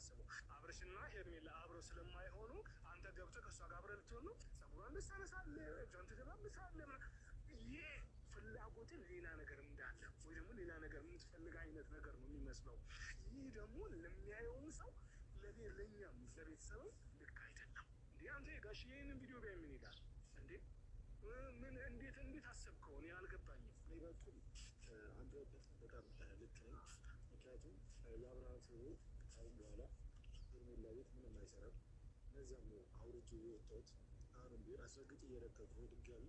የምታስበው? አብርሽና ሄርሜላ አብረው ስለማይሆኑ አንተ ገብተህ ከእሷ ጋር አብረህ ልትሆን ነው? ጸጉሯን ልታነሳለህ፣ እጇን ትደባብሳለህ። ይሄ ፍላጎትን ሌላ ነገር እንዳለ ወይ ደግሞ ሌላ ነገር የምትፈልግ አይነት ነገር ነው የሚመስለው። ይህ ደግሞ ለሚያየውም ሰው ለኛም ለቤተሰብም ልክ አይደለም። እንዴ አንተ ጋሽ ይህንን ቪዲዮ ቢያይ ምን ይላል እንዴ? ምን እንዴት አሰብከው? እኔ አልገባኝም። በኩል አንድ በጣም ልክ ነኝ። ምክንያቱም የአብርሃም ሰዎች አሁን በኋላ ሄርሜላ ቤት ምንም አይሰራም። እነዚያም ነው አውርጄ የወጣሁት። አሁንም ቢሆን አስረግጬ እየረከብኩ ድጋሚ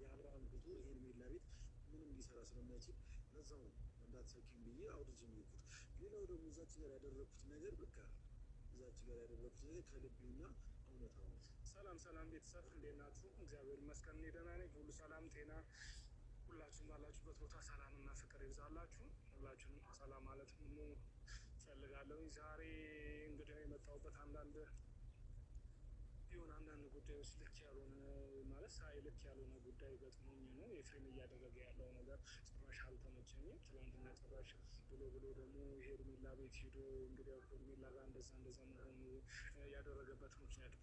የአብርሃም ቤቱ ሄርሜላ ቤት ምንም ሊሰራ ስለማይችል ለዛው እንዳትሰኪም ብዬ አውርጄ የሚልኩት። ሌላው ደግሞ እዛች ጋር ያደረግኩት ነገር በቃ እዛች ጋር ያደረግኩት ነገር ከልቤና እውነታ ነው። ሰላም ቤተሰብ እንዴት ናችሁ? እግዚአብሔር ይመስገን እኔ ደህና ነኝ። ሁሉ ሰላም ጤና፣ ሁላችሁም ባላችሁበት ቦታ ሰላምና ፍቅር ይብዛላችሁ። ሁላችሁንም ሰላም ማለት ፈልጋለሁ። ዛሬ እንግዲህ የመጣሁበት አንዳንድ ጉዳዮች ልክ ያልሆነ ማለት ልክ ያልሆነ ጉዳይ ገጥሞኝ ነው። ኤፍሬም እያደረገ ያለው ነገር ጭራሽ አልተመቸኝም። ትናንትና ጭራሽ ብሎ ደግሞ ሄርሜላ ቤት ሄዶ እንግዲህ ሄርሜላ ጋር እንደዛ መሆኑ ያደረገበት ምክንያት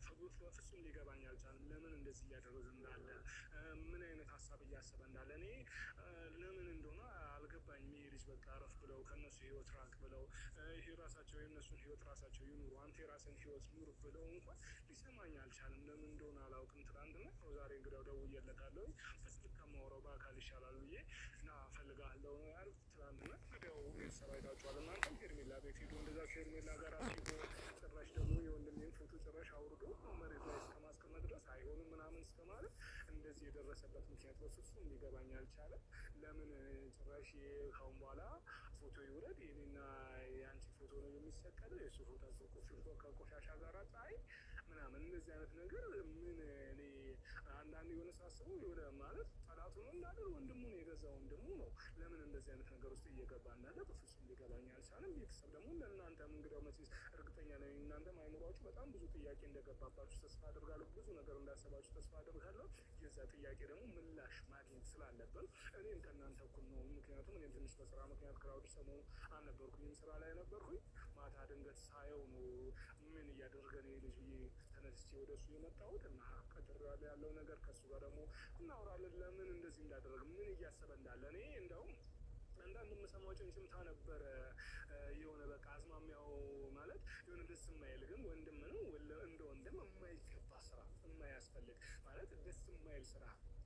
በፍጹም ሊገባኝ አልቻለም። ለምን እንደዚህ እያደረገ እንዳለ ምን አይነት ሀሳብ እያሰበ እንዳለ እኔ ለምን እንደሆነ አልገባኝም። ይሄ ልጅ በቃ አረፍ ብለው ከእነሱ ህይወት ራቅ ብለው ይሄ ራሳቸው የእነሱን ህይወት ራሳቸው ይኑሩ፣ አንተ የራስን ህይወት ኑር ብለው እንኳን ሊሰማኝ አልቻለም። ለምን እንደሆነ አላውቅም። ትናንትና ዛሬ እንግዲያው ደውዬለታለሁ። በስልክ ከማወራው በአካል ይሻላል ብዬ እና እፈልግሃለሁ ነው ያልኩት። ትናንትና እንግዲያው ቤተሰብ አይታችኋል እናንተም። ሄርሜላ ቤት ሄዶ እንደዛ ከሄርሜላ ጋር አስይዞ ጭራሽ ደግሞ የወንድሜን ፎቶ ጭራሽ አውርዶ መሬት ላይ እስከማስቀመጥ ድረስ አይሆንም ምናምን እስከማለት እንደዚህ የደረሰበት ምክንያት በፍጹም ሊገባኝ አልቻለም። ለምን ጭራሽ ካሁን በኋላ ፎቶ ይውረድ፣ የኔና የአንቺ ፎቶ ነው የሚሰቀለው፣ የእሱ ፎቶ ከቆሻሻ ጋር ፀሐይ ምናምን እንደዚህ አይነት ነገር ምን እኔ አንዳንድ የሆነ ሳስበው የሆነ ማለት ጠላቱ ነው እንዳለ ወንድሙን የገዛ ወንድሙ ነው። ለምን እንደዚህ አይነት ነገር ውስጥ እየገባ እንዳለ በፍጹም ሊገባኝ አልቻለም። ቤተሰብ ደግሞ ለእናንተም እንግዲያው መቼስ እርግጠኛ ነኝ እናንተም አይምሯችሁ በጣም ብዙ ጥያቄ እንደገባባችሁ ተስፋ አድርጋለሁ። ብዙ ነገር እንዳሰባችሁ ተስፋ አድርጋለሁ። የዛ ጥያቄ ደግሞ ምላሽ ማግኘት ስላለብን እኔም ከእናንተ እኩል ነው። ምክንያቱም እኔም ትንሽ በስራ ምክንያት ክራውድ ሰሞኑን አልነበርኩኝም፣ ስራ ላይ ነበርኩኝ። ማታ ድንገት ሳየው ነው ምን እያደረገ ነው ልጅ ብዬ ተነስቼ ወደ እሱ የመጣሁት እና ቀጥር ያለው ነገር ከእሱ ጋር ደግሞ እናወራለን። ለምን እንደዚህ እንዳደረግ ምን እያሰበ እንዳለ እኔ እንደውም አንዳንድ የምሰማው ጭምጭምታ ነበረ። የሆነ በቃ አዝማሚያው ማለት የሆነ ደስ የማይል ግን ወንድም ነው እንደ ወንድም የማይገባ ስራ የማያስፈልግ ማለት ደስ የማይል ስራ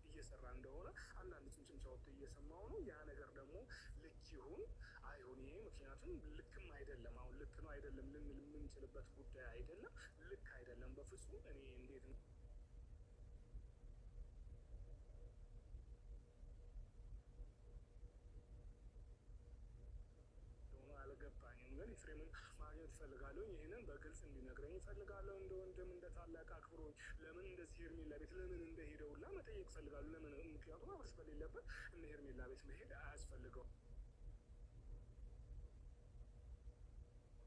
እየሰራ እንደሆነ አንዳንድ ጭምጭምታዎች እየሰማሁ ነው። ያ ነገር ደግሞ ልክ ይሁን አይሁን ይሄ ምክንያቱም ልክም አይደለም። አሁን ልክ ነው አይደለም ልንል የምንችልበት ጉዳይ አይደለም። ልክ አይደለም በፍጹም። እኔ እንዴት ነው አልገባኝም። ግን ኤፍሬምን ማግኘት እፈልጋለሁ። ይህንን በግልጽ እንዲነግረኝ እፈልጋለሁ። እንደ ወንድም እንደ ታላቅ አክብሮኝ ለምን እንደዚህ ሄርሜላ ቤት ለምን እንደሄደ ሁላ መጠየቅ እፈልጋለሁ። ለምን ምክንያቱም አብርሽ በሌለበት እነ ሄርሜላ ቤት መሄድ አያስፈልገው።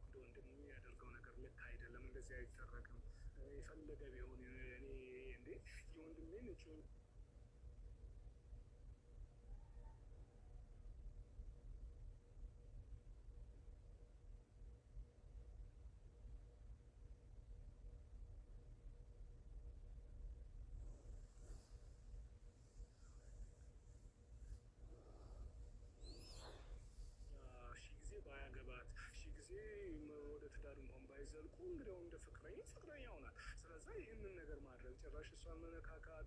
እንደ ወንድም የሚያደርገው ነገር ልክ አይደለም። እንደዚህ አይደረግም። የፈለገ ቢሆን እኔ እንዴ የወንድሜን ባያገባት ሺህ ጊዜ ወደ ትዳር እንኳን ባይዘልቁ እንግዲያው እንደ ፍቅረኛ ሆናል። ስለዛ ይህንን ነገር ማድረግ ጭራሽ እሷን መነካካት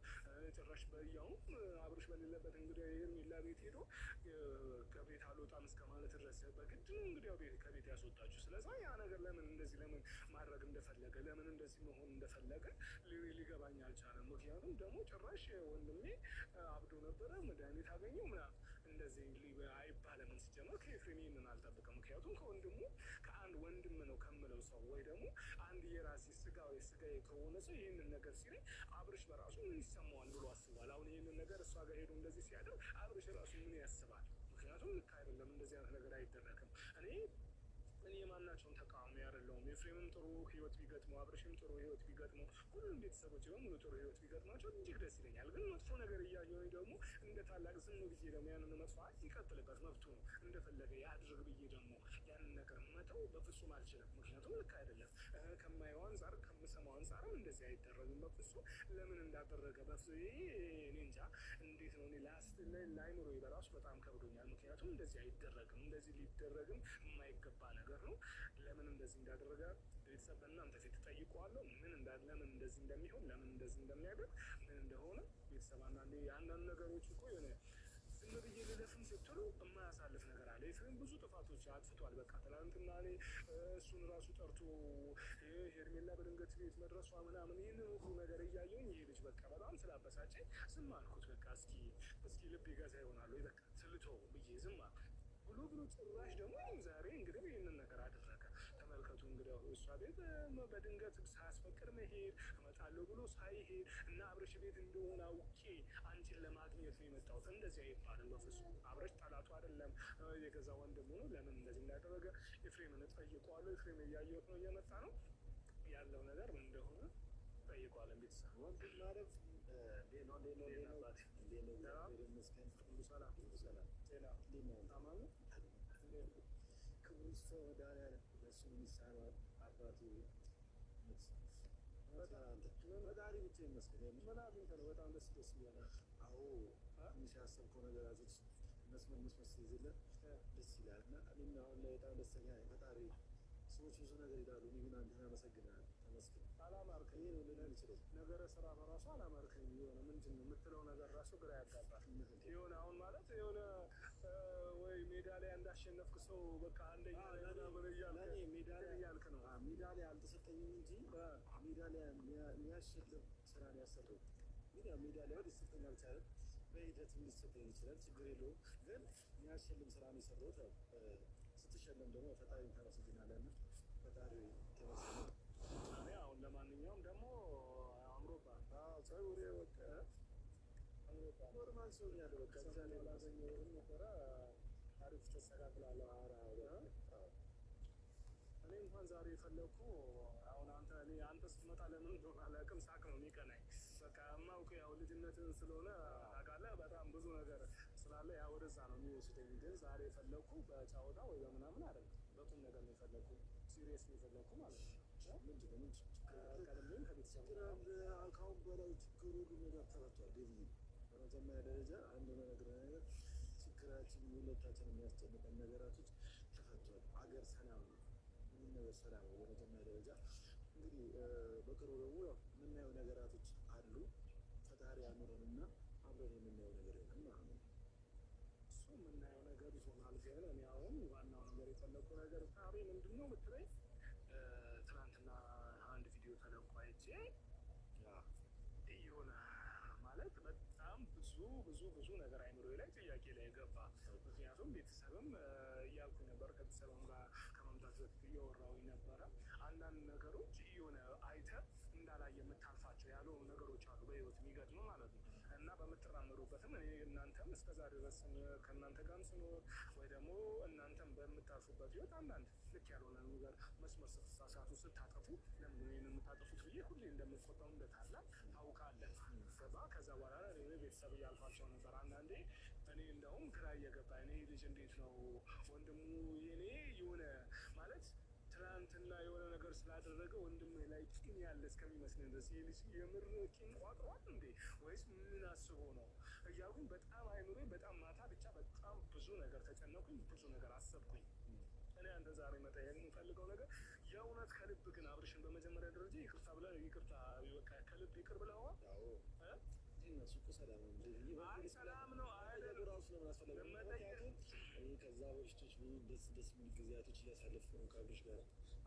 ጭራሽ በያውም አብርሽ በሌለበት እንግዲህ ሄርሜላ ቤት ሄዶ ከቤት አልወጣም እስከ ማለት ድረስ በግድ ነው እንግዲያው ከቤት ያስወጣችሁ። ስለዛ ያ ነገር ለምን ማድረግ እንደፈለገ ለምን እንደዚህ መሆን እንደፈለገ ሊገባኝ አልቻለም። ምክንያቱም ደግሞ ጭራሽ ወንድሜ አብዶ ነበረ መድኃኒት አገኘው ምናምን እንደዚህ አይባልም። ሲጀመር ከኤፍሬም ይህንን አልጠብቅም። ምክንያቱም ከወንድሙ ከአንድ ወንድም ነው ከምለው ሰው ወይ ደግሞ አንድ የራሴ ስጋዬ ከሆነ ሰው ይህንን ነገር ሲለኝ አብርሽ በራሱ ምን ይሰማዋል ብሎ አስቧል። አሁን ይህንን ነገር እሷ ጋር ሄዶ እንደዚህ ሲያደርግ አብርሽ ራሱ ምን ያስባል? ምክንያቱም ልክ አይደለም። እንደዚህ አይነት ነገር አይደረግም። እኔ የማናቸውን ተቃዋሚ አይደለሁም። ኤፍሬምም ጥሩ ህይወት ቢገጥመው አብርሽም ጥሩ ህይወት ቢገጥመው ሁሉም ቤተሰቦች በሙሉ ጥሩ ህይወት ቢገጥማቸው እጅግ ደስ ይለኛል። ግን መጥፎ ነገር እያየሁኝ ደግሞ እንደ ታላቅ ዝም ብዬ ደግሞ ያንን መጥፋት ይቀጥልበት መብቱ ነው፣ እንደፈለገ ያድርግ ብዬ ደግሞ ያንን ነገር መተው በፍጹም አልችልም። ምክንያቱም ልክ አይደለም። ከማየው አንጻር ከምሰማው አንጻርም እንደዚህ አይደረግም በፍጹም። ለምን እንዳደረገ እኔ እንጃ። እንዴት ነው ለአይምሮ በራሱ በጣም ከብዶኛል። ምክንያቱም እንደዚህ አይደረግም። እንደዚህ ሊደረግም የማይገባ ነገር ነው። ለምን እንደዚህ እንዳደረገ ቤተሰብ በእናንተ ፊት እጠይቀዋለሁ። ለምን እንደዚህ እንደሚሆን፣ ለምን እንደዚህ እንደሚያደርግ፣ ምን እንደሆነ ቤተሰብ አንዳንድ ነገሮች እኮ የሆነ ዝም ብዬ ልለፍም ስትሉ የማያሳልፍ ነገር አለ። ኤፍሬም ብዙ ጥፋቶች አጥፍቷል። በቃ ትናንትና እኔ እሱን ራሱ ጠርቶ ሄርሜላ በድንገት ቤት መድረሷ ምናምን ይህንን ሁሉ ነገር እያየሁኝ ይሄ ልጅ በቃ በጣም ስላበሳጨኝ ዝም አልኩት። በቃ እስኪ ልብ ይገዛ ይሆናል ወይ በቃ ስልቶ ብዬ ዝም አልኩት። ብሎ ጭራሽ ደግሞ ዛሬ እንግዲህ ይህንን ነገር አደረገ። ተመልከቱ እንግዲህ እሷ ቤት በድንገት ሳያስፈቅድ መሄድ እመጣለሁ ብሎ ሳይሄድ እና አብረሽ ቤት እንደሆነ አውቄ አንቺን ለማግኘት ነው የመጣሁት። እንደዚህ አይባልም በፍጹም። አብረሽ ጠላቱ አይደለም፣ የገዛ ወንድሙ ነው። ለምን እንደዚህ እንዳደረገ ኤፍሬምን እጠይቀዋለሁ። ኤፍሬም እያየሁት ነው፣ እየመጣ ነው። ያለው ነገር ምን እንደሆነ ጠይቀዋለን። ቤተሰብ ወንድም ማለት በጣም ደስ ይላል። አዎ ትንሽ ያሰብከው ነገራቶች መስመር ሲይዝልህ ደስ ይላል። እና እኔም አሁን ላይ በጣም ደስተኛ ነኝ። ፈጣሪ ሰዎች ብዙ ነገር ይላሉ፣ እኔ ግን አንተን አመሰግናለሁ። ተመስገን። አላማርከኝ ነው ልል አልችልም። ነገረ ስራ በራሱ አላማርከኝ። የሆነ ምንድን ነው የምትለው ነገር ራሱ ግራ ያጋባል። የሆነ አሁን ማለት የሆነ ወይ ሜዳሊያ እንዳሸነፍክ ሰው በቃ አንደኛ ምናምን እያልክ ነው። ሜዳሊያ አልተሰጠኝም እንጂ ሜዳሊያ የሚያሸልም ስራ ነው ያሰራሁት። ግን ሜዳሊያው ሊሰጠኝ አልቻለም። በሂደት ሊሰጠኝ ይችላል፣ ችግር የለውም። ግን የሚያሸልም ስራ ነው የሰራሁት። ስትሸለም ደግሞ ፈጣሪ ታመሰግናለህ። ፈጣሪ ተመስገን። እኔ አሁን ለማንኛውም ደግሞ አምሮባል ፀጉሬ ወጣ ኖርማል ሰው ነው ያለው። በቃ እግዚአብሔር ላገኘው ነበረ። አሪፍ ተስተካክላለሁ። እኔ እንኳን ዛሬ የፈለኩ አሁን አንተ ስትመጣ ለምን እንደሆነ አላውቅም፣ ሳቅ ነው የሚቀናኝ። በቃ የማውቀው ያው ልጅነትን ስለሆነ ታውቃለህ፣ በጣም ብዙ ነገር ስላለ ያ ወደዛ ነው የሚወስደኝ። ግን ዛሬ የፈለኩ በጫወታ ወይ በምናምን አይደለም፣ በቁም ነገር ነው የፈለኩ። ሲሪየስ ነው የፈለኩ ማለት ነው። ምንድነው ቀደም ከቤተሰብ ከአሁን በላይ ችግሩ ሁሉ ነገር ተፈቷል። በመጀመሪያ ደረጃ አንድ ነገር ችግራችን ሁለታችን የሚያስጨንቀን ነገራቶች ተፈቷል። አገር ሰላም ነው፣ ምንም ነገር ሰላም ነው። በመጀመሪያ ደረጃ እንግዲህ በቅርቡ ደግሞ የምናየው ነገራቶች አሉ። ፈጣሪ አኑረንና አብረን የምናየው ነገር የለም ማለት ነው። እሱ የምናየው ነገር ይሆናል። ግን እኔ አሁን ዋናው ነገር የፈለኩ ነገር ታሪ ምንድን ነው የምትለኝ? ትናንትና አንድ ቪዲዮ ተለቆ አይቼ የሆነ ማለት በጣም ብዙ ነገር አይምሮዬ ላይ ጥያቄ ላይ ገባ። ምክንያቱም ቤተሰብም እያልኩ ነበር፣ ከቤተሰብም ጋር ከመምጣት በፊት እያወራሁኝ ነበረ። አንዳንድ ነገሮች የሆነ አይተህ እንዳላየ የምታልፋቸው ያሉ ነገሮች አሉ በህይወት የሚገጥሙ ማለት ነው። እና በምትራመዱበትም እኔ እናንተም እስከዛሬ ድረስ ከእናንተ ጋርም ስኖር ወይ ደግሞ እናንተም በምታልፉበት ህይወት አንዳንድ ልክ ያልሆነ ነገር መስመር ስትሳሳቱ ስታጠፉ ለምን ይሄን የምታጠፉት ብዬ ሁሌ እንደምቆጣው እንደታላቅ ታውቃለህ። ገባ? ከዛ በኋላ እኔ ቤተሰብ እያልኳቸው ነበር። አንዳንዴ እኔ እንደውም ግራ እየገባ እኔ ልጅ እንዴት ነው ወንድሙ የኔ የሆነ ማለት ትናንትና የሆነ ነገር ስላደረገ ወንድም ላይ ቂም ያለ እስከሚመስለኝ ድረስ ይሄ ልጅ የምር ቂም ቋጥሯል እንዴ ወይስ ምን አስቦ ነው እያልኩኝ በጣም አይምሮኝ በጣም ማታ ብቻ በጣም ብዙ ነገር ተጨነኩኝ፣ ብዙ ነገር አሰብኩኝ። እኔ አንተ ዛሬ መጠየቅ የምፈልገው ነገር የእውነት ከልብ ግን አብርሽን በመጀመሪያ ደረጃ ይቅርታ በቃ ከልብ ይቅር ብለዋል? እነሱ እኮ ሰላም ነው። ሰላም ነው አይደል? ራሱ ነው ማስፈለግ ከዛ በፊቶች ደስ የሚል ጊዜያቶች እያሳለፍኩ ነው ከአብርሽ ጋር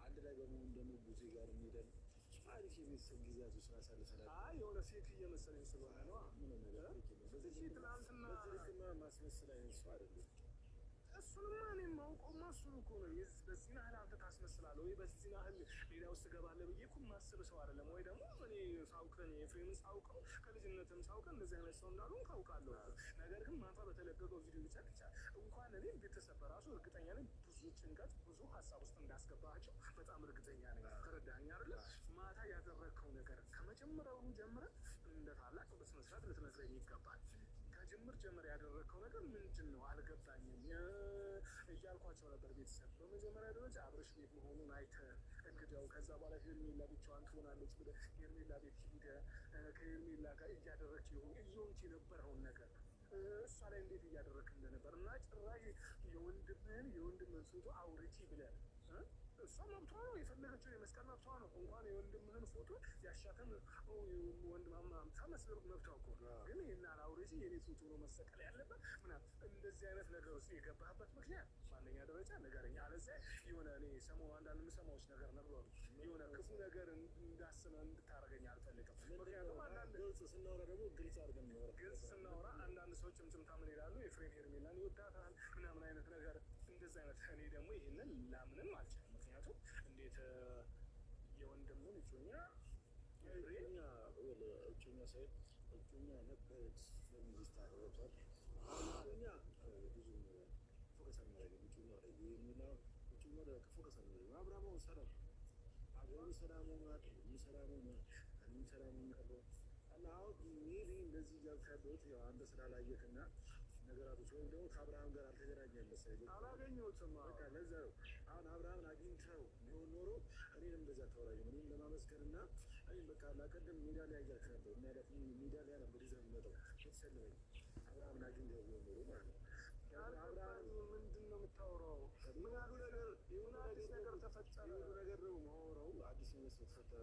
አንድ ላይ በመሆን ደግሞ ቡዜ ጋር የሚሄደን አሪፍ የቤተሰብ ጊዜያቶች ስላሳልፈናል። የሆነ ፌክ እየመሰለኝ ስለሆነ ነው። ምን ነገር ትናንትና ማስመሰል አይነት ሰው አይደለም። እሱንማ እኔ የማውቀውማ እሱን እኮ ነው። በዚህ ያህል አንተ ታስመስላለህ ወይ በዚህ ያህል ሌላ ውስጥ ገባለህ ብዬ እኮ የማስብ ሰው አይደለም። ወይ ደግሞ እኔ ሳውቅህ ኤፍሬምን ሳውቀው ከልጅነትም ሳውቀህ እንደዚህ አይነት ሰው እንዳልሆንክ አውቃለሁ። ነገር ግን ማታ በተለቀቀው ቪዲዮ ብቻ እንኳን እኔ ቤተሰብ በራሱ እርግጠኛ ነኝ ብዙ ጭንቀት ብዙ ሀሳብ ውስጥ እንዳስገባቸው በጣም እርግጠኛ ነኝ። ተረዳኸኝ አይደለ? ማታ ያደረግከው ነገር ከመጀመሪያውኑ ጀምረህ እንደ ታላቅ በስነስርዓት ልትነግረኝ ይገባል። ከጅምር ጀምር ያደረግከው ነገር ምንድን ነው? አልገባኝም እያልኳቸው ነበር ቤተሰብ። በመጀመሪያ ደረጃ ማለት አብረሽ ቤት መሆኑን አይተህ እንግዲያው ከዛ በኋላ ሄርሜላ ብቻዋን ትሆናለች ብለህ ሄርሜላ ቤት ሂደህ ከሄርሜላ ጋር እያደረግህ እየሆንክ የነበረውን ነገር እሷ ላይ እንዴት እያደረግህ እንደነበር እና ጭራሽ የወንድምህን ፎቶ አውርጂ ብለህ እሷ መብቷ ነው፣ የፈለገችው የመስቀል መብቷ ነው። እንኳን የወንድምህን ፎቶ ያሻትን ወንድማማምታ መስበር መብቷ እኮ ግን ይህን አውርጂ የኔ ፎቶ ነው መሰቀል ያለበት ምናምን እንደዚህ አይነት ነገር ውስጥ የገባህበት ምክንያት በአንደኛ ደረጃ ንገረኝ። አለዚያ የሆነ እኔ አንዳንድ የምሰማዎች ነገር ነበሩ የሆነ ክፉ ነገር እንዳስብ እንድታደርገኝ አልፈልግም። ምክንያቱም አንዳንድ ግልጽ ስናወራ ደግሞ ግልጽ ስናወራ አንዳንድ ሰዎች ጭምጭምታ ምን ይላሉ የፍሬን ሄርሜላን ይወዳታል ምናምን አይነት ነገር እንደዚህ አይነት እኔ ደግሞ ይህንን ላምንም አልችልም። ምክንያቱም እንዴት የወንድምን እጮኛ ሳይሆን እጮኛ ነበረች ለሚስት አረቷል እኛ ብዙ ፎከስ አናደርግም። እጮኛ ፎከስ አናደርግም። አብርሃም ሰላም አገሩ ሰላም ሆኗል። ሰላም ሆኗል እና አሁን ሜቢ እንደዚህ እያልክ ያለሁት አንተ ስላላየህና ነገራቶች ወይም ደግሞ ከአብርሃም ጋር አልተገናኘህም መሰለኝ። አላገኘሁትም። በቃ ለዛ ነው አሁን አብርሃምን አግኝተው ቢሆን ኖሮ እኔንም እንደዚያ አታወራኝም። እኔም ለማመስገንና እኔም በቃ ላቀደም ሜዳሊያ እያልክ ነበር የሚያለት ሜዳሊያ ነበር ይዘህ የምመጣው ተሰለኝ። አብርሃምን አግኝተው ቢሆን ኖሮ ማለት ነው። አብርሃም ምንድን ነው የምታወራው? ምን አዲስ ነገር ተፈጠረ? ሁሉ ነገር ነው የማወራው። አዲስ ነገር ስለተፈጠረ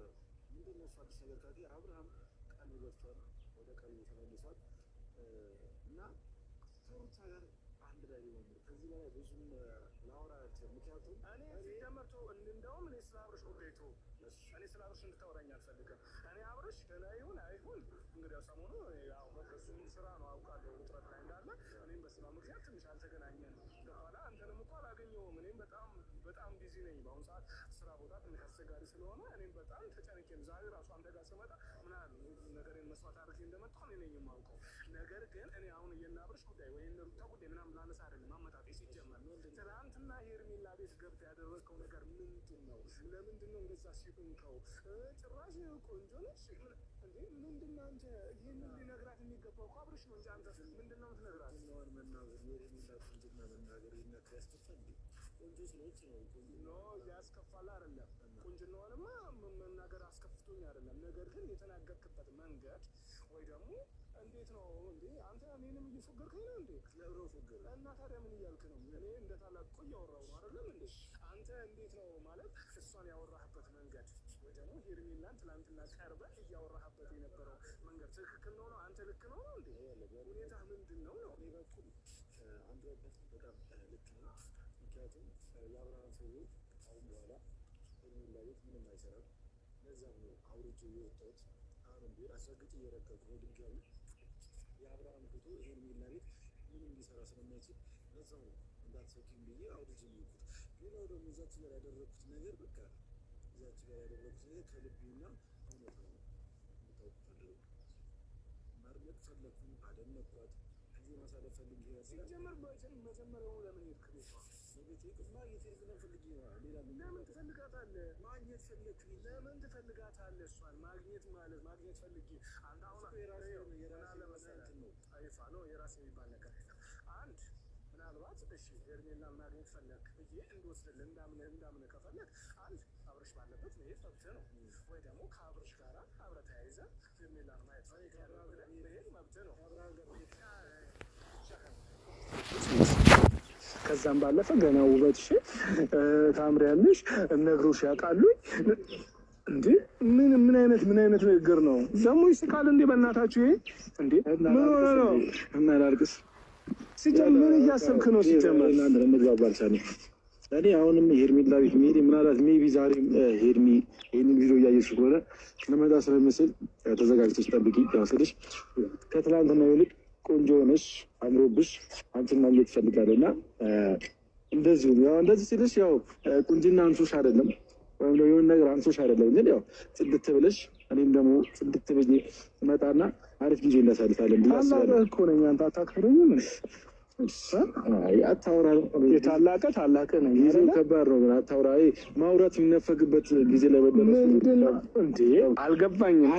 ምንድን ነው እሱ አዲስ ነገር ካለ አብርሃም ቀልብ ገብቷል፣ ወደ ቀልቡ ተመልሷል እና ከሩታ ጋር አንድ ላይ ሊሆን ከዚህ በላይ ብዙም ላወራ አልችልም። ምክንያቱም እኔ ሲጀመርቶ እንደውም እኔ ስለ አብርሽ ወዴቶ እኔ ስለ አብርሽ እንድታወራኝ አልፈልግም። እኔ አብርሽ ገና ይሁን አይሁን እንግዲህ ሰሞኑ ያው በከሱም ስራ ነው አውቃለሁ ውጥረት ላይ እንዳለ እኔም በስራ ምክንያት ትንሽ አልተገናኘንም። በኋላ አንተንም እኮ አላገኘሁም። እኔም በጣም ቢዚ ነኝ በአሁኑ ሰዓት ስራ ቦታ ትንሽ አስቸጋሪ ስለሆነ እኔም በጣም ተጨንቄም ዛሬ ራሱ አንተ ጋር ስመጣ ምናምን ነገሬን መስዋዕት አድርጌ እንደመጣሁ እኔ ነኝ የማውቀው። ነገር ግን እኔ አሁን የናብርሽ ጉዳይ ወይ የሩታ ጉዳይ ምናምን ላነሳ አይደለም አመጣጤ። ሲጀመር ትናንትና ሄርሜላ ቤት ገብተህ ያደረግከው ነገር ምንድን ነው? ለምንድን ነው እንደዛ ሲሆንከው? ጭራሽ ቆንጆ ነች እንዴ? ምንድን ነው አንተ ይህንን ሊነግራት የሚገባው እኮ አብርሽ ነው እንጂ አንተ ምንድን ነው የምትነግራት? መናገር የሄርሜላ ቁንጅና መናገር ይነካ ያስከፋል። ቆንጆ ስለሆነች ነው ያስከፋል አይደለም። ቁንጅናዋንማ መናገር አስከፍቶኝ አይደለም። ነገር ግን የተናገርክበት መንገድ ወይ ደግሞ እንዴት ነው እንዴ? አንተ እኔንም እየፎገርከኝ ነው እንዴ? ለብሮ ፎገር እና ታዲያ ምን እያልክ ነው? እኔ እንደ ታላቅ እኮ እያወራሁ ነው አይደለም እንዴ? አንተ እንዴት ነው ማለት እሷን ያወራህበት መንገድ ወይ ደግሞ ሄርሜላን ትላንትና ቀርበህ እያወራህበት የነበረው መንገድ ትክክል ነው? አንተ ልክ ነው እንዴ? ሁኔታ ምንድን ነው ነው? እኔ በኩል አንድ በጣም ልክ ነው። ምክንያቱም የአብርሃም ሰዎች አሁን በኋላ ሄርሜላ ቤት ምንም አይሰራም። ለዛም ነው አውርጄ የወጣሁት። አሁንም ቢሆን አስረግጬ እየረገጥኩ ነው ድጋሚ የአብርሃም ፎቶ ሄርሜላ ቤት ምንም ሊሰራ ስለማይችል ለዛው ነው እንዳትሰኪም ብዬ አውርጄ የወጣሁት። ሌላው ደግሞ እዛች ጋር ያደረግኩት ነገር በቃ እዛች ጋር ያደረግኩት ነገር ከልቤና እውነት ነው የምታውቁ ፈልገው ማድመጥ ፈለግኩ፣ አደነኳት፣ ጊዜ ማሳለፍ ፈልጌ ሲጀመር መጀመሪያው ለምን ሄድክ ቤቷ? ማግኘት ፈልጌ ሌላ ለምን ትፈልጋታለህ? ማግኘት ፈለግክ? ለምን ትፈልጋታለህ? እሷን ማግኘት ማለት ማግኘት ፈልጌ አንተ አሁን የራሴ ነው አይፋ ነው የራሴ የሚባል ነገር አንድ ምናልባት እሺ ሄርሜላን ማግኘት ፈለግ ብዬ እንድወስድልህ እንዳምንህ ከፈለግ አንድ አብርሽ ባለበት መሄድ መብትህ ነው። ወይ ደግሞ ከአብርሽ ጋር አብረህ ተያይዘህ ሄርሜላን ማየት መሄድ መብትህ ነው። ከዛም ባለፈ ገና ውበትሽ ታምሪያለሽ፣ እነግሮሽ ያውቃሉ እንዴ? ምን አይነት ንግግር ነው ደግሞ? ይስቃል እንዴ? በእናታችሁ ይሄ እንዴ ምን ሆነ ነው? እናላርግስ ሲጀምር እያሰብክ ነው? ሲጀምር እናንተ ለምትባባልቻለ እኔ አሁንም ሄርሜላ ቤት ሜዲ ምናልባት ሜቢ ዛሬ ሄርሚ ይሄንን ቪዲዮ እያየሽ ከሆነ ለመጣ ስለምስል ተዘጋጅተሽ ጠብቂ። ያው ስልሽ ከትላንትና ይልቅ ቆንጆ ሆነሽ አምሮብሽ አንቺን ማግኘት ትፈልጋለህ እና እንደዚሁ ያው እንደዚህ ሲልሽ ያው ቁንጅና አንሶሽ አይደለም ወይም ደግሞ የሆነ ነገር አንሶሽ አይደለም፣ ግን ያው ጽድት ብለሽ እኔም ደግሞ ጽድት ብዬ እመጣና አሪፍ ጊዜ እናሳልፋለን ብዬ አስባለሁ እኮ ነኝ። አንተ አታክብረኝም አታውራ የታላቀ ታላቀ ነው ጊዜው ከባድ ነው ግን አታውራ ማውራት የሚነፈግበት ጊዜ ላይ ምንድነው እንዴ አልገባኝም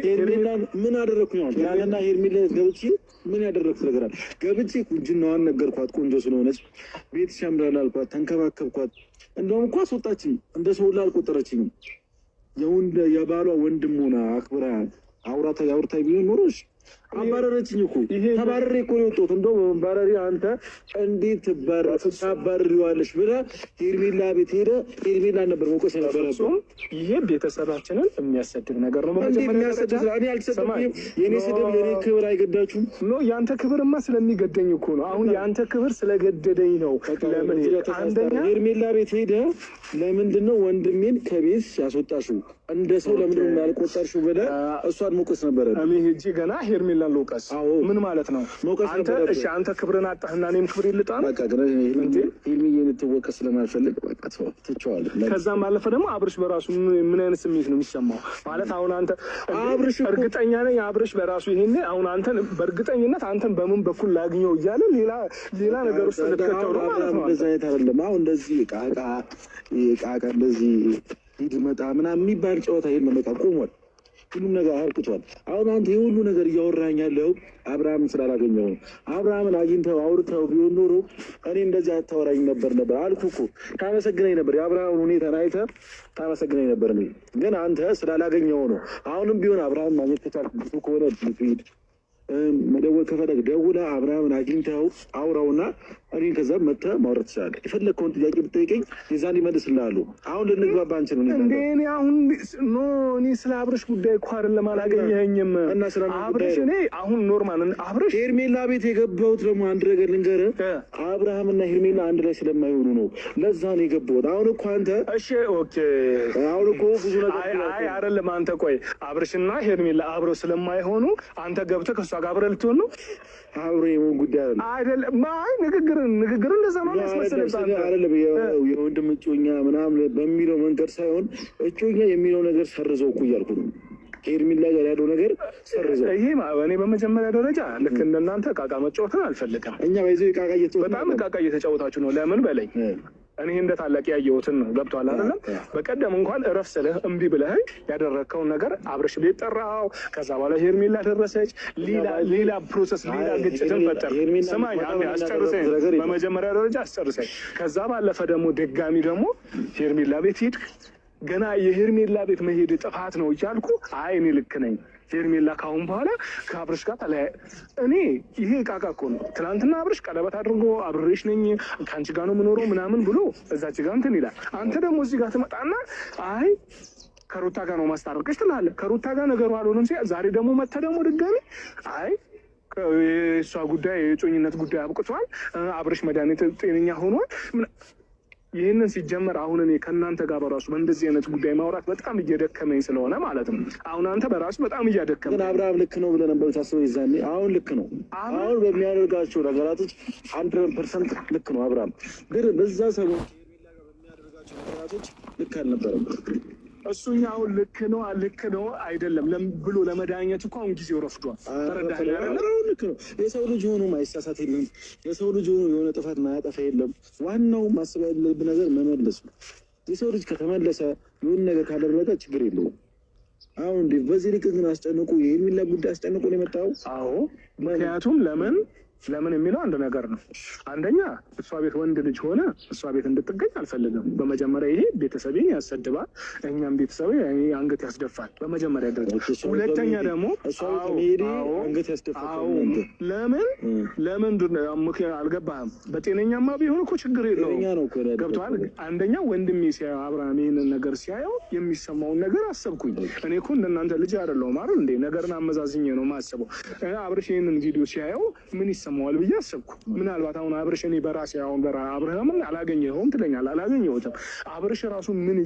ሄርሜላ ምን አደረኩኝ ነው ያለና ሄርሜላ ገብቼ ምን ያደረኩት ነገር አለ ገብቼ ቁንጅናዋን ነገርኳት ቆንጆ ስለሆነች ቤት ሸምራል አልኳት ተንከባከብኳት እንደውም እኮ አስወጣችኝ እንደ ሰው አልቆጠረችኝም የባሏ ወንድም ሆና አክብራ አውርታ ቢሆን ኖሮሽ አባረረችኝ እኮ ተባረሬ እኮ ነው የወጣሁት እንደው ባረሪ አንተ እንዴት ታባርሪዋለሽ ብለህ ሄርሜላ ቤት ሄደህ ሄርሜላ ነበር መቆስ ነበረብህ ይሄ ቤተሰባችንን የሚያሰድብ ነገር ነው የሚያሰድብ እኔ አልሰደብም የኔ ስድብ ለኔ ክብር አይገዳችሁም ኖ ያንተ ክብርማ ስለሚገደኝ እኮ ነው አሁን ያንተ ክብር ስለገደደኝ ነው ለምን አንደኛ ሄርሜላ ቤት ሄደህ ለምንድነው ወንድሜን ከቤት ያስወጣሽው እንደ ሰው ለምንድነው ያልቆጠርሽው ብለህ እሷን መቆስ ነበር እኔ ሄጂ ገና ሄርሜላ ሎቀስ ምን ማለት ነው አንተ እሺ አንተ ክብርን አጣህና እኔም ክብር ይልጣል በቃ ግን ሄርሜላ ልትወቀስ ስለማልፈልግ በቃ ተቸዋለሁ ከዛም ባለፈ ደግሞ አብርሽ በራሱ ምን አይነት ስሜት ነው የሚሰማው ማለት አሁን አንተ አብርሽ እርግጠኛ ነኝ አብርሽ በራሱ ይሄኔ አሁን አንተን በእርግጠኝነት አንተን በምን በኩል ላግኘው እያለ ሌላ ነገር ውስጥ ልትከተው ነው ማለት ነው እንደዛ አይደለም አሁን እንደዚህ ቃቃ እንደዚህ ሂድ መጣ ምናምን የሚባል ጨዋታ የለም በቃ ቆሟል ሁሉም ነገር አርክቷል አሁን አንተ የሁሉ ነገር እያወራኝ ያለው አብርሃምን ስላላገኘው ነው አብርሃምን አግኝተው አውርተው ቢሆን ኖሮ እኔ እንደዚህ አታወራኝ ነበር አልኩህ እኮ ታመሰግነኝ ነበር የአብርሃምን ሁኔታ አይተህ ታመሰግነኝ ነበር ግን አንተ ስላላገኘው ነው አሁንም ቢሆን አብርሃምን ማግኘት ከቻልክ ከሆነ ሂድ መደወል ከፈለግ ደውለህ አብርሃምን አግኝተው አውራውና እኔን ከዛ መተህ ማውራት ትችላለህ የፈለግከውን ጥያቄ ብትጠይቀኝ የዛን ይመልስልሃለሁ አሁን ልንግባባ አንችልም እንዴ እኔ አሁን እኔ ስለ አብርሽ ጉዳይ እኮ አይደለም አላገኘኸኝም እና ስለ አብርሽ እኔ አሁን ኖርማል አብርሽ ሄርሜላ ቤት የገባሁት ደግሞ አንድ ነገር ልንገርህ አብርሃምና ሄርሜላ አንድ ላይ ስለማይሆኑ ነው ለዛ ነው የገባሁት አሁን እኮ አንተ እሺ ኦኬ አሁን እኮ ብዙ ነገር አይ አይደለም አንተ ቆይ አብርሽና ሄርሜላ አብረው ስለማይሆኑ አንተ ገብተህ ከሷ ጋር አብረህ ልትሆን ነው አብሮ የሆነ ጉዳይ አይደለም ማይ ንግግር እንደዛ ነው ያስመስለኝ አይደለም የወንድም እጮኛ ምናምን በሚለው መንገድ ሳይሆን እጮኛ የሚለው ነገር ሰርዘው እኮ እያልኩ ነው ሄርሜላ ጋር ያለው ነገር ሰርዘው ይሄ እኔ በመጀመሪያ ደረጃ ልክ እንደናንተ ቃቃ መጫወትን አልፈልግም እኛ በዚህ ቃቃ በጣም ቃቃ እየተጫወታችሁ ነው ለምን በለኝ እኔ እንደ ታላቅ ያየሁትን ነው ገብቷል አይደለም በቀደም እንኳን እረፍ ስልህ እምቢ ብለህ ያደረከውን ነገር አብርሽ ቤት ጠራው ከዛ በኋላ ሄርሜላ ደረሰች ሌላ ፕሮሰስ ሌላ ግጭትን ፈጠር ስማኝ አስጨርሰኝ በመጀመሪያ ደረጃ አስጨርሰኝ ከዛ ባለፈ ደግሞ ድጋሚ ደግሞ ሄርሜላ ቤት ሂድ ገና የሄርሜላ ቤት መሄድ ጥፋት ነው እያልኩ አይ እኔ ልክ ነኝ ሄርሜላ ካሁን በኋላ ከአብርሽ ጋር ተለያየ እኔ ይሄ ቃቃ እኮ ነው ትናንትና አብርሽ ቀለበት አድርጎ አብሬሽ ነኝ ከአንቺ ጋር ነው የምኖረው ምናምን ብሎ እዛች ጋር እንትን ይላል አንተ ደግሞ እዚህ ጋር ትመጣና አይ ከሩታ ጋር ነው ማስታረቅሽ ትላለህ ከሩታ ጋር ነገሩ አልሆነም ዛሬ ደግሞ መተህ ደግሞ ድጋሚ አይ የእሷ ጉዳይ የጮኝነት ጉዳይ አብቅቷል አብርሽ መድኃኒት ጤነኛ ሆኗል ይህንን ሲጀመር አሁን እኔ ከእናንተ ጋር በራሱ በእንደዚህ አይነት ጉዳይ ማውራት በጣም እየደከመኝ ስለሆነ ማለት ነው አሁን አንተ በራሱ በጣም እያደከመኝ ግን አብርሃም ልክ ነው ብለህ ነበር ታስበው ይዛኔ አሁን ልክ ነው አሁን በሚያደርጋቸው ነገራቶች 100% ልክ ነው አብርሃም ግን በዛ ሰሞን ሄርሜላ ጋር በሚያደርጋቸው ነገራቶች ልክ አልነበረም እሱኛው ልክ ነው አይደለም ብሎ ለመዳኘት እኮ አሁን ጊዜው ረፍዷል ተረዳኸኝ አይደል ልክ ነው የሰው ልጅ ሆኖ ማይሳሳት የለም የሰው ልጅ ሆኖ የሆነ ጥፋት ማያጠፋ የለም ዋናው ማሰብ ያለብን ነገር መመለስ ነው የሰው ልጅ ከተመለሰ የሆነ ነገር ካደረገ ችግር የለውም አሁን እንዴ በዚህ ልክ ግን አስጨንቁ የሄርሜላ ጉዳይ አስጨንቁ ነው የመጣው አዎ ምክንያቱም ለምን የሚለው አንድ ነገር ነው አንደኛ እሷ ቤት ወንድ ልጅ ሆነ እሷ ቤት እንድትገኝ አልፈልግም በመጀመሪያ ይሄ ቤተሰቤን ያሰድባል እኛም ቤተሰቤ አንገት ያስደፋል በመጀመሪያ ደረጃ ሁለተኛ ደግሞ አንገት ያስደፋል ለምን አልገባህም በጤነኛማ ቢሆን እኮ ችግር የለውም ገብቶሃል አንደኛ ወንድሜ ሲያየው አብርሃም ይሄንን ነገር ሲያየው የሚሰማውን ነገር አሰብኩኝ እኔ እኮ እንደናንተ ልጅ አይደለሁም አይደል እንዴ ነገርን አመዛዝኜ ነው ማሰበው አብርሽ ይሄንን ቪዲዮ ሲያየው ምን ይሰማዋል ብዬ አሰብኩ ምናልባት አሁን አብርሽ እኔ በራሴ አሁን አብርሃምን አላገኘኸውም ትለኛለህ አላገኘሁትም አብርሽ ራሱ ምን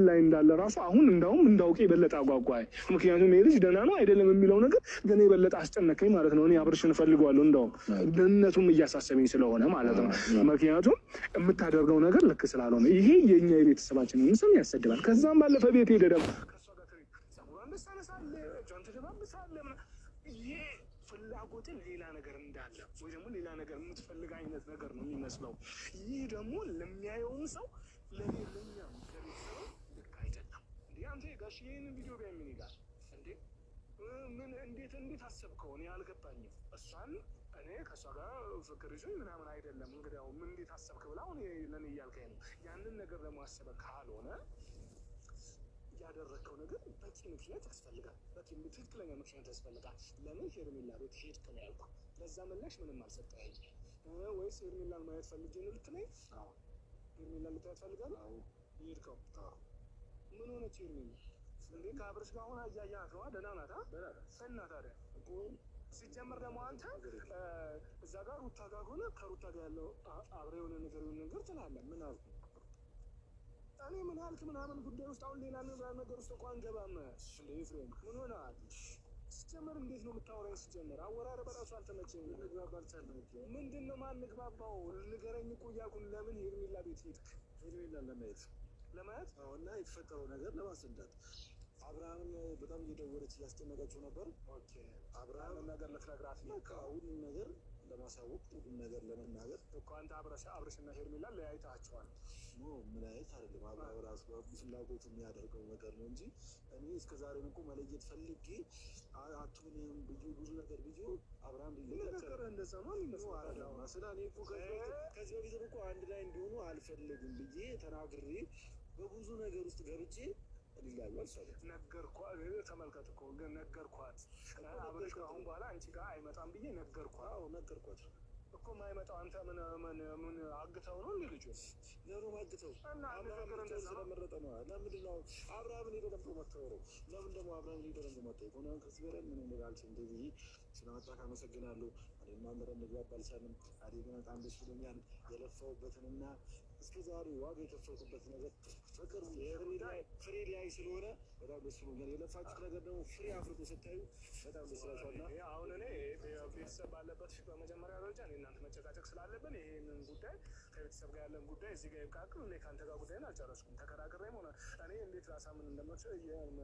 ላይ እንዳለ ራሱ አሁን እንዳውም እንዳውቅ የበለጠ አጓጓኝ ምክንያቱም ይሄ ልጅ ደህና ነው አይደለም የሚለው ነገር ግን የበለጠ አስጨነቀኝ ማለት ነው እኔ አብርሽን እፈልገዋለሁ እንዳውም ደህንነቱም እያሳሰበኝ ስለሆነ ማለት ነው ምክንያቱም የምታደርገው ነገር ልክ ስላልሆነ ይሄ የኛ የቤተሰባችንን ስም ያሰድባል ከዛም ባለፈ ቤት ሄደ ደግሞ ከሷ ጋር ጸጉሯን ትሳነሳለህ ጆን ትደባብሳለህ ፍላጎትን ሌላ ነገር እንዳለ ወይ ደግሞ ሌላ ነገር የምትፈልግ አይነት ነገር ነው የሚመስለው። ይህ ደግሞ ለሚያየውን ሰው ለኛም ለቤተሰብ ልክ አይደለም። እንዴ አንተ ጋሽ ይህንን ቪዲዮ ቢያይ ምን ይላል እንዴ? ምን እንዴት አሰብከው? እኔ አልገባኝም። እሷን እኔ ከእሷ ጋር ፍቅር ይዞኝ ምናምን አይደለም። እንግዲያው ምን እንዴት አሰብክ ብላ አሁን ለእኔ እያልከኝ ነው። ያንን ነገር ለማሰብ ካልሆነ ያደረግከው ነገር በቂ ምክንያት ያስፈልጋል። በቂ ትክክለኛ ምክንያት ያስፈልጋል። ለምን ሄርሜላ ቤት ሄድክ ነው ያልኩህ። ለዛ ምላሽ ምንም አልሰጠኸኝ። ወይስ ሄርሜላን ማየት ፈልጌ ነው ልትለኝ? ሄርሜላን ልታያት ፈልጋለህ? ሄድከው? ምን ሆነች ሄርሜላ? እንዴ ከአብርሽ ጋር አሁን አያያት ነዋ። ደህና ናት እና ታዲያ ሲጀምር ደግሞ አንተ እዛ ጋር ሩታ ጋር ሆነ ከሩታ ጋር ያለው አብረ የሆነ ነገር ትላለህ። ምን አልኩ እኔ? ምን አልክ ምናምን ጉዳይ ውስጥ አሁን ሌላ ነገር ውስጥ እኮ አንገባም። ኤፍሬም ምን ሆነሃል? ሲጀመር እንዴት ነው የምታወራኝ? ሲጀመር አወራር በራሱ አልተመቸኝም። ምንድን ነው ማንግባባው? ንገረኝ እኮ እያልኩን ለምን ሄርሜላ ቤት ሄድክ? ሄርሜላን ለማየት እና የተፈጠረው ነገር ለማስረዳት አብርሃምን በጣም እየደወለች እያስጨነቀችው ነበር። አብርሃም ነገር ልትነግራት ነው። ሁሉም ነገር ለማሳወቅ ሁሉም ነገር ለመናገር እኮ አንተ አብርሽና ሄርሜላን ለያይታቸዋል። ምን አይነት አይደለም። አብርሃም ራሱ ፍላጎቱ የሚያደርገው ነገር ነው እንጂ እኔ እስከዛሬም እኮ መለየት ፈልጌ አትሆንም ብዬ ብዙ ነገር ብዬ አብርሃም ነገር እንደዛ ነው የሚመስለው። ስለ እኔ እኮ ከዚህ በፊት እኮ አንድ ላይ እንዲሆኑ አልፈልግም ብዬ ተናግሬ በብዙ ነገር ውስጥ ገብቼ ነገርኳት። ተመልከት እኮ ግን ነገርኳት። አብረሽ አሁን በኋላ አንቺ ጋር አይመጣም ብዬ ነገርኳት እኮ። የማይመጣው አንተ ምን አግተው ነው እንዴ? ልጁ ለምን አግተው እና ነገር ስለመረጠ ነው። ለምንድን ነው አብርሃምን ሄዶ ነበር መተወረው? ለምን ደግሞ አብርሃምን ሄዶ ነበር መተወረው? ሆነ ከዚህ በላይ ምን እንደጋልች እንደዚህ ስለመጣህ አመሰግናለሁ። እኔ ማምረ እንግባባ አልቻልንም። አዴ ግን በጣም ደስ ብሎኛል። የለፋሁበትንና እስከ ዛሬ ዋጋ የከፈልኩበት ነገር ፍቅር ፍሬ ላይ ስለሆነ በጣም ደስ ብሎኛል። የለፋችሁት ነገር ደግሞ ፍሬ አፍርቶ ስታዩ በጣም ደስ ይላችኋልና አሁን እኔ ቤተሰብ ባለበት በመጀመሪያ ደረጃ እኔ እናንተ መጨቃጨቅ ስላለብን ይሄንን ጉዳይ ከቤተሰብ ጋር ያለን ጉዳይ እዚህ ጋር ይብቃቅም። እኔ ከአንተ ጋር ጉዳይን አልጨረስኩም። ተከራክሬም ሆነ እኔ እንዴት ላሳምን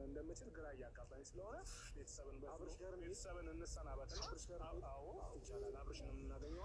እንደምችል ግራ እያጋባኝ ስለሆነ ቤተሰብን እንሰናበትና ይቻላል አብርሽን የምናገኘው